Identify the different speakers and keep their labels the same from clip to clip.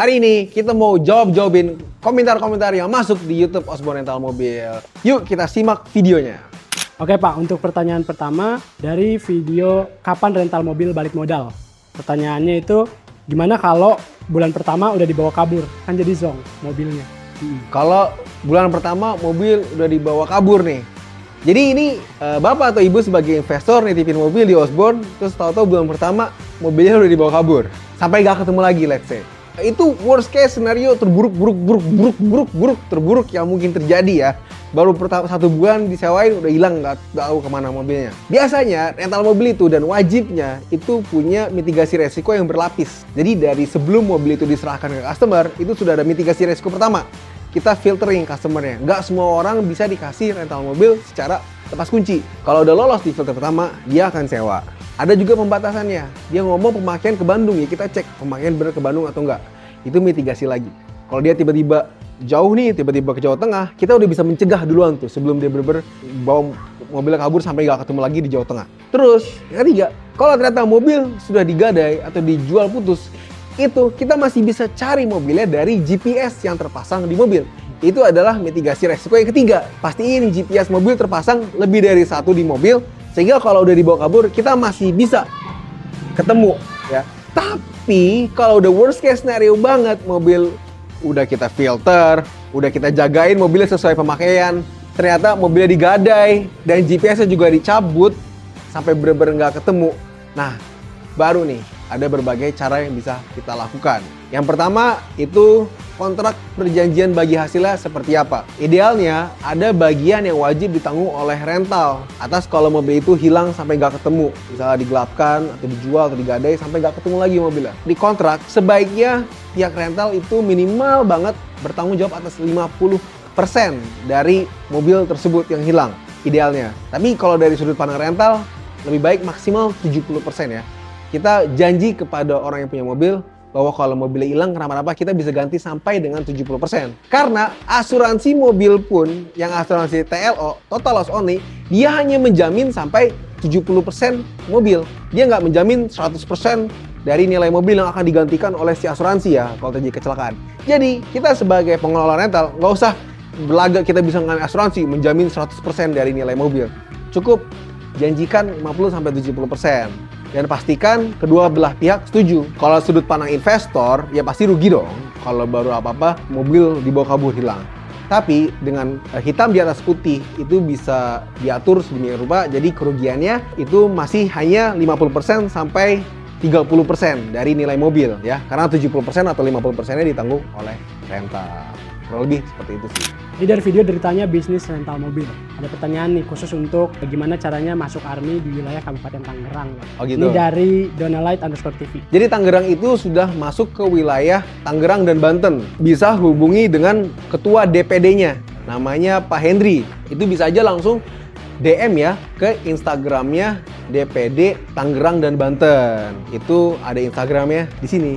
Speaker 1: Hari ini kita mau jawabin komentar-komentar yang masuk di YouTube Osborn Rental Mobil. Yuk kita simak videonya.
Speaker 2: Oke Pak, untuk pertanyaan pertama dari video kapan rental mobil balik modal. Pertanyaannya itu, gimana kalau bulan pertama udah dibawa kabur? Kan jadi zonk mobilnya.
Speaker 1: Kalau bulan pertama mobil udah dibawa kabur nih. Jadi ini bapak atau ibu sebagai investor nitipin mobil di Osborn, terus tahu-tahu bulan pertama mobilnya udah dibawa kabur. Sampai gak ketemu lagi, let's say. Itu worst case scenario terburuk yang mungkin terjadi ya. Baru pertama 1 bulan disewain udah hilang, nggak tahu kemana mobilnya. Biasanya rental mobil itu dan wajibnya itu punya mitigasi resiko yang berlapis. Jadi dari sebelum mobil itu diserahkan ke customer, itu sudah ada mitigasi resiko pertama. Kita filtering customernya. Nggak semua orang bisa dikasih rental mobil secara lepas kunci. Kalau udah lolos di filter pertama, dia akan sewa. Ada juga pembatasannya. Dia ngomong pemakaian ke Bandung, ya kita cek pemakaian benar ke Bandung atau enggak. Itu mitigasi lagi. Kalau dia tiba-tiba jauh nih, tiba-tiba ke Jawa Tengah, kita udah bisa mencegah duluan tuh sebelum dia bener-bener bawa mobilnya kabur sampai gak ketemu lagi di Jawa Tengah. Terus, yang ketiga, kalau ternyata mobil sudah digadai atau dijual putus, itu kita masih bisa cari mobilnya dari GPS yang terpasang di mobil. Itu adalah mitigasi resiko yang ketiga. Pastiin GPS mobil terpasang lebih dari 1 di mobil, sehingga kalau udah dibawa kabur, kita masih bisa ketemu ya. Tapi kalau udah worst case scenario banget, mobil udah kita filter, udah kita jagain mobilnya sesuai pemakaian, ternyata mobilnya digadai dan GPS-nya juga dicabut sampai bener-bener nggak ketemu. Nah, baru nih ada berbagai cara yang bisa kita lakukan. Yang pertama itu kontrak perjanjian bagi hasilnya seperti apa. Idealnya ada bagian yang wajib ditanggung oleh rental atas kalau mobil itu hilang sampai nggak ketemu. Misalnya digelapkan atau dijual atau digadai sampai nggak ketemu lagi mobilnya. Di kontrak sebaiknya pihak rental itu minimal banget bertanggung jawab atas 50% dari mobil tersebut yang hilang. Idealnya. Tapi kalau dari sudut pandang rental lebih baik maksimal 70% ya. Kita janji kepada orang yang punya mobil bahwa kalau mobilnya hilang kenapa-napa kita bisa ganti sampai dengan 70%. Karena asuransi mobil pun yang asuransi TLO, Total Loss Only, dia hanya menjamin sampai 70% mobil. Dia nggak menjamin 100% dari nilai mobil yang akan digantikan oleh si asuransi ya kalau terjadi kecelakaan. Jadi kita sebagai pengelola rental nggak usah berlagak kita bisa ngambil asuransi menjamin 100% dari nilai mobil. Cukup janjikan 50-70%. Dan pastikan kedua belah pihak setuju. Kalau sudut pandang investor, ya pasti rugi dong kalau baru apa-apa mobil dibawa kabur hilang. Tapi dengan hitam di atas putih itu bisa diatur sedemikian rupa, jadi kerugiannya itu masih hanya 50% sampai 30% dari nilai mobil ya. Karena 70% atau 50%-nya ditanggung oleh rental. Kurang lebih seperti itu sih.
Speaker 2: Ini dari video deritanya bisnis rental mobil. Ada pertanyaan nih khusus untuk bagaimana caranya masuk ARMI di wilayah Kabupaten Tangerang.
Speaker 1: Oh gitu.
Speaker 2: Ini dari Donalight_TV.
Speaker 1: Jadi Tangerang itu sudah masuk ke wilayah Tangerang dan Banten. Bisa hubungi dengan ketua DPD-nya. Namanya Pak Hendri. Itu bisa aja langsung DM ya ke Instagramnya DPD Tangerang dan Banten. Itu ada Instagramnya di sini.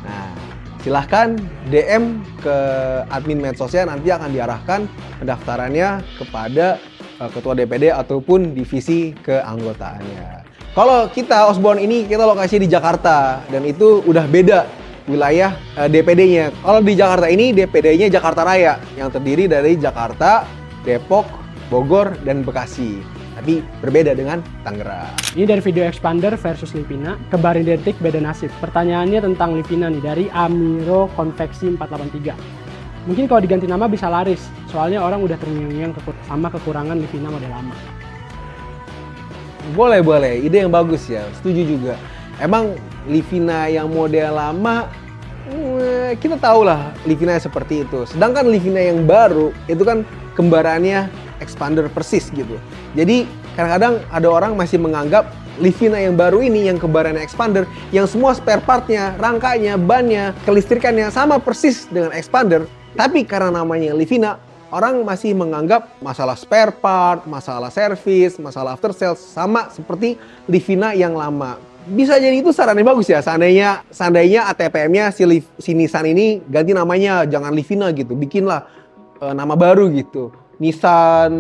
Speaker 1: Nah, silahkan DM ke admin medsosnya, nanti akan diarahkan pendaftarannya kepada ketua DPD ataupun divisi keanggotaannya. Kalau kita Osborn ini kita lokasi di Jakarta dan itu udah beda wilayah DPD-nya. Kalau di Jakarta ini DPD-nya Jakarta Raya yang terdiri dari Jakarta, Depok, Bogor, dan Bekasi. Tapi berbeda dengan Tangerang.
Speaker 2: Ini dari video Expander versus Livina, kebar identik beda nasib. Pertanyaannya tentang Livina nih dari Amiro Konveksi 483. Mungkin kalau diganti nama bisa laris, soalnya orang udah terngiang-ngiang sama kekurangan Livina model lama.
Speaker 1: Boleh, ide yang bagus ya, setuju juga. Emang Livina yang model lama, kita tahu lah Livina seperti itu. Sedangkan Livina yang baru, itu kan kembarannya Expander persis gitu. Jadi kadang-kadang ada orang masih menganggap Livina yang baru ini yang kembarannya Expander, yang semua spare partnya, rangkanya, bannya, kelistrikannya sama persis dengan Expander. Tapi karena namanya Livina, orang masih menganggap masalah spare part, masalah servis, masalah after sales sama seperti Livina yang lama. Bisa jadi itu sarannya bagus ya. Seandainya ATPM-nya si Nissan ini ganti namanya, jangan Livina gitu, bikinlah nama baru gitu. Nissan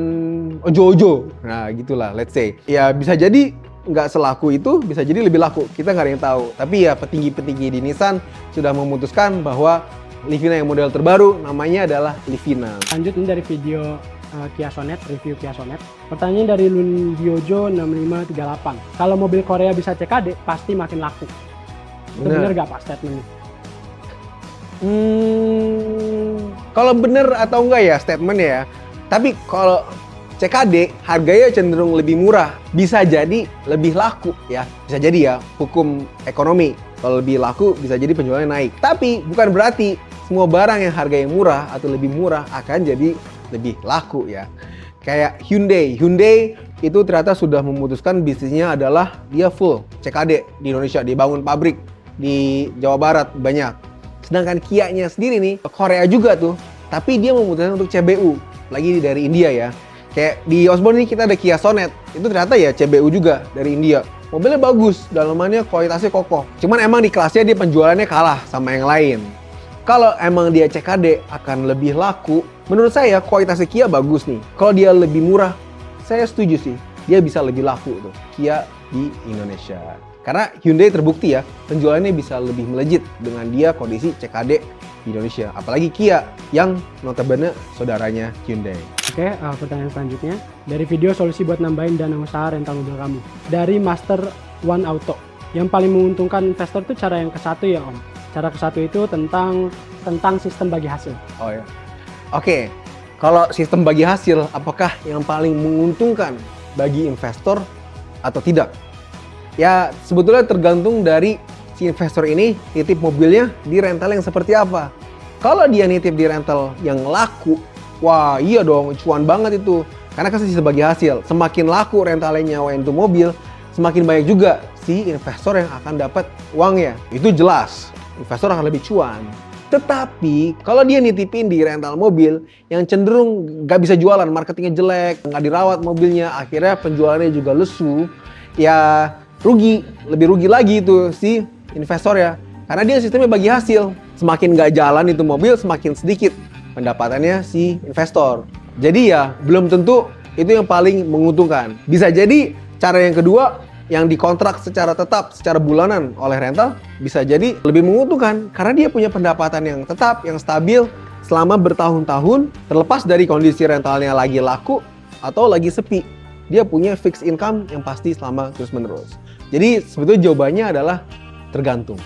Speaker 1: Ojo-Ojo. Nah, gitulah let's say. Ya bisa jadi nggak selaku itu, bisa jadi lebih laku. Kita nggak ada yang tahu. Tapi ya petinggi-petinggi di Nissan sudah memutuskan bahwa Livina yang model terbaru namanya adalah Livina.
Speaker 2: Lanjut ini dari video Kia Sonet, review Kia Sonet. Pertanyaan dari Lundiojo 6538. Kalau mobil Korea bisa CKD, pasti makin laku. Itu benar nggak Pak statementnya?
Speaker 1: Kalau bener atau enggak ya statement ya. Tapi kalau CKD harganya cenderung lebih murah, bisa jadi lebih laku ya. Bisa jadi ya, hukum ekonomi. Kalau lebih laku bisa jadi penjualannya naik. Tapi bukan berarti semua barang yang harganya murah atau lebih murah akan jadi lebih laku ya. Kayak Hyundai. Hyundai itu ternyata sudah memutuskan bisnisnya adalah dia full CKD di Indonesia. Dia bangun pabrik di Jawa Barat banyak. Sedangkan Kia-nya sendiri nih, Korea juga tuh. Tapi dia memutuskan untuk CBU. Lagi dari India ya. Kayak di Osborne ini kita ada Kia Sonet. Itu ternyata ya CBU juga dari India. Mobilnya bagus, dalamannya kualitasnya kokoh. Cuman emang di kelasnya dia penjualannya kalah sama yang lain. Kalau emang dia CKD akan lebih laku, menurut saya kualitasnya Kia bagus nih. Kalau dia lebih murah, saya setuju sih. Dia bisa lebih laku tuh, Kia di Indonesia. Karena Hyundai terbukti ya, penjualannya bisa lebih melejit dengan dia kondisi CKD di Indonesia. Apalagi Kia yang notabene saudaranya Hyundai.
Speaker 2: Oke, pertanyaan selanjutnya. Dari video solusi buat nambahin dana usaha rental mobil kamu. Dari Master One Auto. Yang paling menguntungkan investor itu cara yang ke-1 ya Om. Cara ke-1 itu tentang sistem bagi hasil.
Speaker 1: Oh ya. Oke, kalau sistem bagi hasil, apakah yang paling menguntungkan bagi investor atau tidak? Ya, sebetulnya tergantung dari si investor ini nitip mobilnya di rental yang seperti apa. Kalau dia nitip di rental yang laku, wah iya dong, cuan banget itu. Karena kan sistem bagi hasil. Semakin laku rentalnya nyawain itu mobil, semakin banyak juga si investor yang akan dapat uangnya. Itu jelas, investor akan lebih cuan. Tetapi kalau dia nitipin di rental mobil yang cenderung nggak bisa jualan, marketingnya jelek, nggak dirawat mobilnya, akhirnya penjualannya juga lesu, ya rugi, lebih rugi lagi itu si investor ya. Karena dia sistemnya bagi hasil. Semakin nggak jalan itu mobil, semakin sedikit pendapatannya si investor. Jadi ya belum tentu itu yang paling menguntungkan. Bisa jadi cara yang kedua yang dikontrak secara tetap, secara bulanan oleh rental, bisa jadi lebih menguntungkan karena dia punya pendapatan yang tetap, yang stabil selama bertahun-tahun, terlepas dari kondisi rentalnya lagi laku atau lagi sepi. Dia punya fixed income yang pasti selama terus-menerus. Jadi sebetulnya jawabannya adalah tergantung.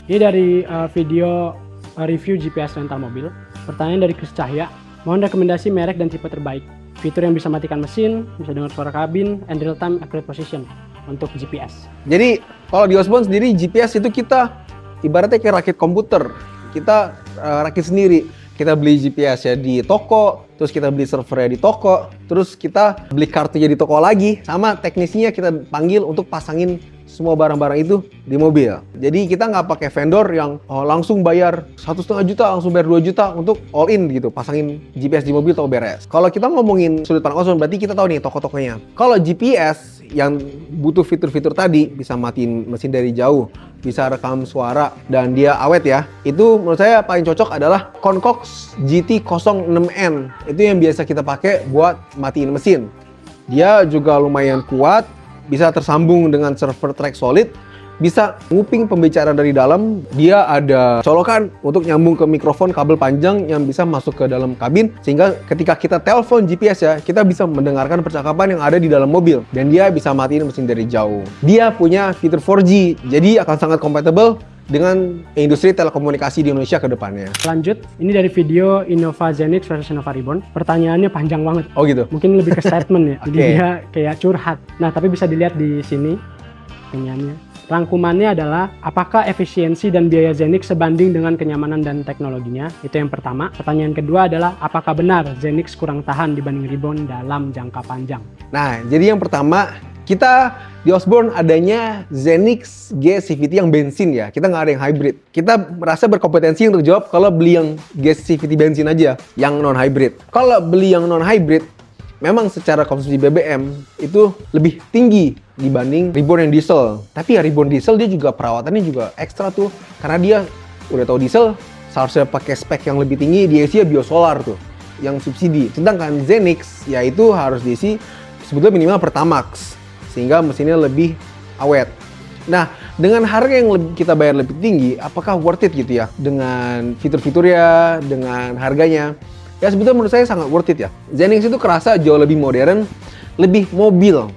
Speaker 2: Ini dari video review GPS rental mobil. Pertanyaan dari Chris Cahya. Mohon rekomendasi merek dan tipe terbaik. Fitur yang bisa matikan mesin, bisa dengar suara kabin, and real time accurate position untuk GPS.
Speaker 1: Jadi kalau di Osborne sendiri GPS itu kita ibaratnya kayak rakit komputer. Kita rakit sendiri. Kita beli GPS ya di toko, terus kita beli servernya di toko, terus kita beli kartunya di toko lagi, sama teknisinya kita panggil untuk pasangin semua barang-barang itu di mobil. Jadi kita nggak pakai vendor yang langsung bayar 1,5 juta, langsung bayar 2 juta untuk all in gitu, pasangin GPS di mobil atau beres. Kalau kita ngomongin sudut pandang Osborne, berarti kita tahu nih toko-tokonya. Kalau GPS yang butuh fitur-fitur tadi, bisa matiin mesin dari jauh, bisa rekam suara, dan dia awet ya, itu menurut saya paling cocok adalah Concox GT06N. Itu yang biasa kita pakai buat matiin mesin. Dia juga lumayan kuat, bisa tersambung dengan server track solid, bisa nguping pembicaraan dari dalam. Dia ada colokan untuk nyambung ke mikrofon kabel panjang yang bisa masuk ke dalam kabin, sehingga ketika kita telepon GPS ya, kita bisa mendengarkan percakapan yang ada di dalam mobil, dan dia bisa matiin mesin dari jauh. Dia punya fitur 4G, jadi akan sangat compatible dengan industri telekomunikasi di Indonesia ke depannya.
Speaker 2: Lanjut, ini dari video Innova Zenix versus Innova Reborn. Pertanyaannya panjang banget.
Speaker 1: Oh gitu?
Speaker 2: Mungkin lebih ke statement ya, jadi
Speaker 1: Okay.
Speaker 2: dia kayak curhat. Nah, tapi bisa dilihat di sini pertanyaannya. Rangkumannya adalah, apakah efisiensi dan biaya Zenix sebanding dengan kenyamanan dan teknologinya? Itu yang pertama. Pertanyaan kedua adalah, apakah benar Zenix kurang tahan dibanding Reborn dalam jangka panjang?
Speaker 1: Nah, jadi yang pertama, kita di Osborne adanya Zenix G CVT yang bensin ya. Kita nggak ada yang hybrid. Kita merasa berkompetensi untuk jawab kalau beli yang G CVT bensin aja, yang non-hybrid. Kalau beli yang non-hybrid, memang secara konsumsi BBM itu lebih tinggi dibanding Reborn yang diesel. Tapi ya Reborn diesel dia juga perawatannya juga ekstra tuh. Karena dia udah tahu diesel, seharusnya pakai spek yang lebih tinggi, dia isi biosolar tuh, yang subsidi. Sedangkan Zenix, ya itu harus diisi sebetulnya minimal Pertamax. sehingga mesinnya lebih awet. Nah, dengan harga yang kita bayar lebih tinggi, apakah worth it gitu ya? Dengan fitur-fiturnya, dengan harganya. Ya sebetulnya menurut saya sangat worth it ya. Zenix itu kerasa jauh lebih modern, lebih mobil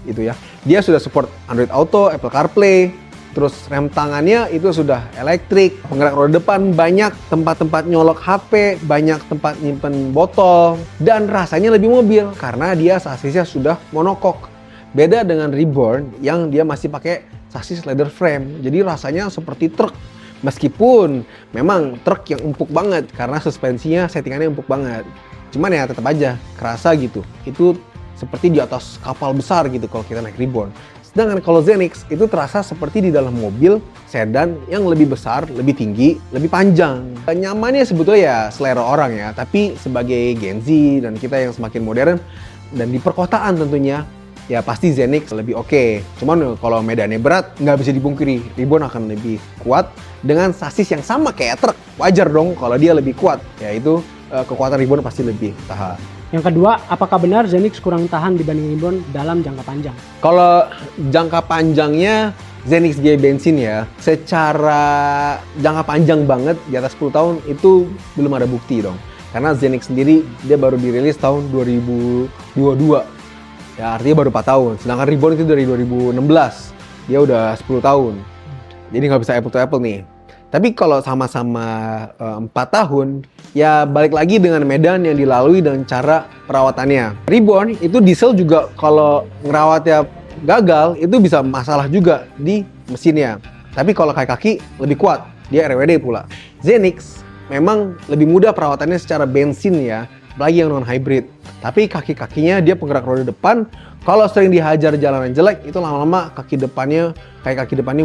Speaker 1: gitu ya. Dia sudah support Android Auto, Apple CarPlay, terus rem tangannya itu sudah elektrik, penggerak roda depan banyak, tempat-tempat nyolok HP, banyak tempat nyimpen botol, dan rasanya lebih mobil karena dia sasisnya sudah monokok. Beda dengan Reborn yang dia masih pakai sasis leather frame, jadi rasanya seperti truk. Meskipun memang truk yang empuk banget karena suspensinya settingannya empuk banget. Cuman ya tetap aja kerasa gitu. Itu seperti di atas kapal besar gitu kalau kita naik Reborn. Sedangkan kalau Zenix itu terasa seperti di dalam mobil sedan yang lebih besar, lebih tinggi, lebih panjang. Nyamannya sebetulnya ya selera orang ya, tapi sebagai Gen Z dan kita yang semakin modern dan di perkotaan tentunya, ya pasti Zenix lebih oke. Cuman kalau medannya berat, nggak bisa dipungkiri, Reborn akan lebih kuat dengan sasis yang sama kayak truk. Wajar dong kalau dia lebih kuat, yaitu kekuatan Reborn pasti lebih tahan.
Speaker 2: Yang kedua, apakah benar Zenix kurang tahan dibanding Reborn dalam jangka panjang?
Speaker 1: Kalau jangka panjangnya Zenix G bensin ya, secara jangka panjang banget di atas 10 tahun itu belum ada bukti dong. Karena Zenix sendiri dia baru dirilis tahun 2022. Ya artinya baru 4 tahun. Sedangkan Reborn itu dari 2016. Dia udah 10 tahun. Jadi nggak bisa apple to apple nih. Tapi kalau sama-sama 4 tahun, ya balik lagi dengan medan yang dilalui dan cara perawatannya. Reborn itu diesel juga kalau ngerawatnya gagal, itu bisa masalah juga di mesinnya. Tapi kalau kaki-kaki lebih kuat, dia RWD pula. Zenix memang lebih mudah perawatannya secara bensin ya, apalagi yang non-hybrid. Tapi kaki-kakinya dia penggerak roda depan, kalau sering dihajar jalanan jelek, itu lama-lama kaki depannya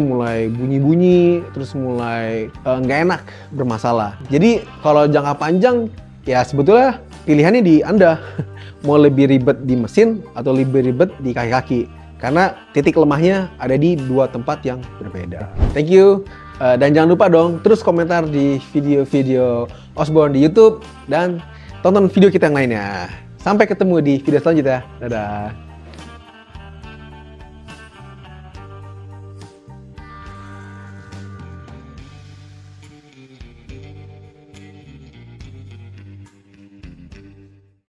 Speaker 1: mulai bunyi-bunyi, terus mulai nggak enak, bermasalah. Jadi kalau jangka panjang, ya sebetulnya pilihannya di Anda. Mau lebih ribet di mesin atau lebih ribet di kaki-kaki. Karena titik lemahnya ada di dua tempat yang berbeda. Thank you. Dan jangan lupa dong, terus komentar di video-video Osborne di YouTube, dan tonton video kita yang lainnya. Sampai ketemu di video selanjutnya. Dadah.